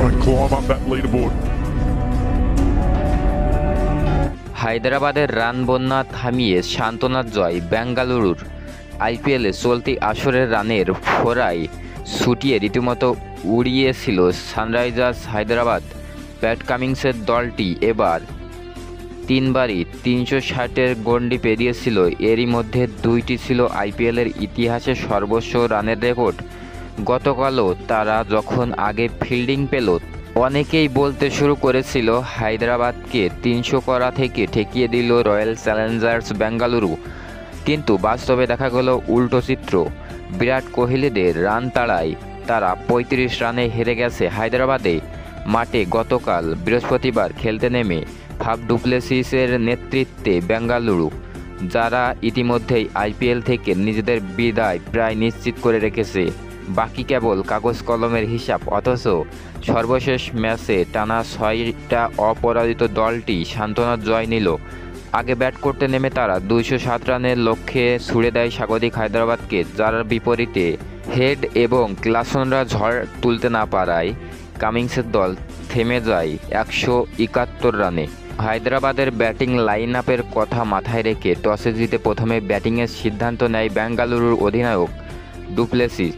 trying to climb up that leaderboard. হায়দরাবাদের run বন্যা থামিয়ে সান্ত্বনার জয় বেঙ্গালুরুর। আইপিএলে চলতি আসরের রানের ফোরায় ছুটিয়ে রীতিমতো উড়িয়েছিল সানরাইজার্স হায়দরাবাদ। প্যাট কামিন্সের দলটি এবার তিনবারই 360-এর গণ্ডি পেরিয়েছিল। এরই মধ্যে দুইটি ছিল আইপিএলের ইতিহাসে সর্বোচ্চ রানের রেকর্ড। গতকালও তারা যখন আগে ফিল্ডিং পেল, অনেকেই বলতে শুরু করেছিল হায়দরাবাদকে 300 করা থেকে ঠেকিয়ে দিল রয়্যাল চ্যালেঞ্জার্স বেঙ্গালুরু। কিন্তু বাস্তবে দেখা গেল উল্টো চিত্র। বিরাট কোহলিদের রান তাড়ায় তারা 35 রানে হেরে গেছে হায়দরাবাদে। মাঠে গতকাল বৃহস্পতিবার খেলতে নেমে ফাফ ডু প্লেসিসের নেতৃত্বে বেঙ্গালুরু, যারা ইতিমধ্যেই আইপিএল থেকে নিজেদের বিদায় প্রায় নিশ্চিত করে রেখেছে। বাকি কেবল কাগজ কলমের হিসাব। অথচ সর্বশেষ ম্যাচে টানা 6টা অপরাজিত দলটি সান্ত্বনার জয় নিল। আগে ব্যাট করতে নেমে তারা 207 রানের লক্ষ্যে ছুড়ে দেয় স্বাগতিক হায়দরাবাদকে, যার বিপরীতে হেড এবং ক্লাসনরা ঝড় তুলতে না পারায় কামিন্সের দল থেমে যায় 171 রানে। হায়দরাবাদের ব্যাটিং লাইন আপের কথা মাথায় রেখে টসে জিতে প্রথমে ব্যাটিংয়ের সিদ্ধান্ত নেয় বেঙ্গালুরুর অধিনায়ক ডু প্লেসিস।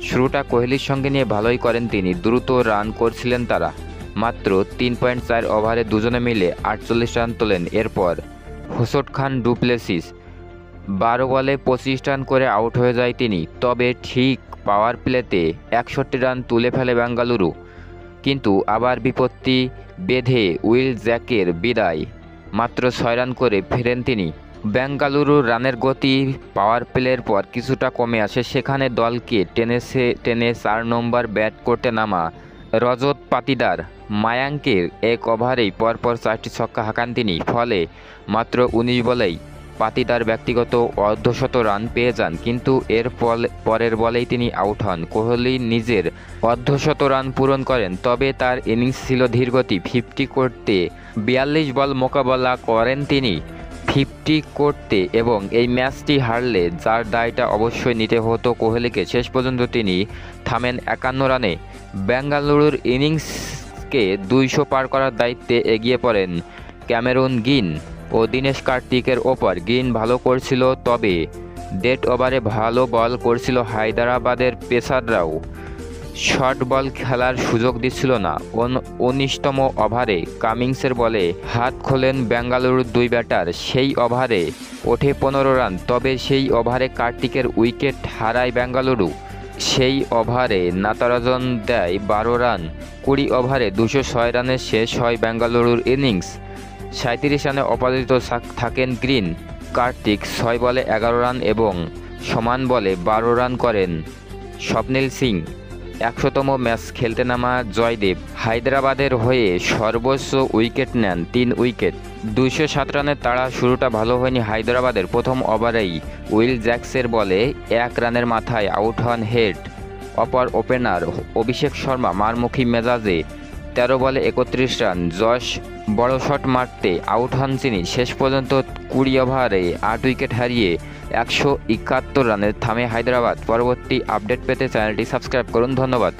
শুরুটা কোহলির সঙ্গে নিয়ে ভালোই করেন তিনি। দ্রুত রান করছিলেন তারা। মাত্র 3.4 ওভারে দুজনে মিলে 48 রান তোলেন। এরপর হোসট খান ডু প্লেসিস 12 বলে 25 রান করে আউট হয়ে যায় তিনি। তবে ঠিক পাওয়ার প্লেতে 61 রান তুলে ফেলে বেঙ্গালুরু। কিন্তু আবার বিপত্তি বেঁধে উইল জ্যাকের বিদায়। মাত্র 6 রান করে ফেরেন তিনি। বেঙ্গালুরুর রানের গতি পাওয়ার প্লের পর কিছুটা কমে আসে। সেখানে দলকে টেনে 4 নম্বর ব্যাট করতে নামা রজত পাতিদার মায়াঙ্কের এক ওভারেই পরপর 4টি ছক্কা হাঁকান তিনি। ফলে মাত্র 19 বলেই পাতিদার ব্যক্তিগত অর্ধশত রান পেয়ে যান। কিন্তু এর পরের বলেই তিনি আউট হন। কোহলি নিজের অর্ধশত রান পূরণ করেন। তবে তার ইনিংস ছিল ধীরগতি। 50 করতে 42 বল মোকাবেলা করেন তিনি। 50 করতে এবং এই ম্যাচটি হারলে যার দায়টা অবশ্যই নিতে হতো কোহলিকে, শেষ পর্যন্ত তিনি থামেন 51 রানে। বেঙ্গালুরুর ইনিংসকে 200 পার করার দায়িত্বে এগিয়ে পড়েন ক্যামেরুন গ্রিন ও দীনেশ কার্তিকের ওপর। গ্রিন ভালো করছিল, তবে ডেড ওভারে ভালো বল করছিল হায়দরাবাদের পেসাররাও। শর্ট বল খেলার সুযোগ দিচ্ছিল না। 19তম ওভারে কামিন্সের বলে হাত খোলেন বেঙ্গালুরুর 2 ব্যাটার। সেই ওভারে ওঠে 15 রান। তবে সেই ওভারে কার্তিকের উইকেট হারায় বেঙ্গালুরু। সেই ওভারে নাতারাজন দেয় 12 রান। 20 ওভারে 206 রানে শেষ হয় বেঙ্গালুরুর ইনিংস। 37 রানে অপরাজিত থাকেন গ্রিন। কার্তিক 6 বলে 11 রান এবং সমান বলে 12 রান করেন। স্বপ্নিল সিং 100তম ম্যাচ খেলতে নামা জয়দেব হায়দরাবাদের হয়ে সর্বোচ্চ উইকেট নেন, 3 উইকেট। 207 রানের তাড়া। শুরুটা ভালো হয়নি হায়দরাবাদের। প্রথম ওভারেই উইল জ্যাক্সের বলে 1 রানের মাথায় আউট হন হেড। অপর ওপেনার অভিষেক শর্মা মারমুখী মেজাজে 13 বলে 31 রান। যশ বড় শট মারতে আউট হন তিনি। শেষ পর্যন্ত 20 ওভারে 8 উইকেট হারিয়ে 171 রানে থামে হায়দরাবাদ। পরবর্তী আপডেট পেতে চ্যানেলটি সাবস্ক্রাইব করুন। ধন্যবাদ।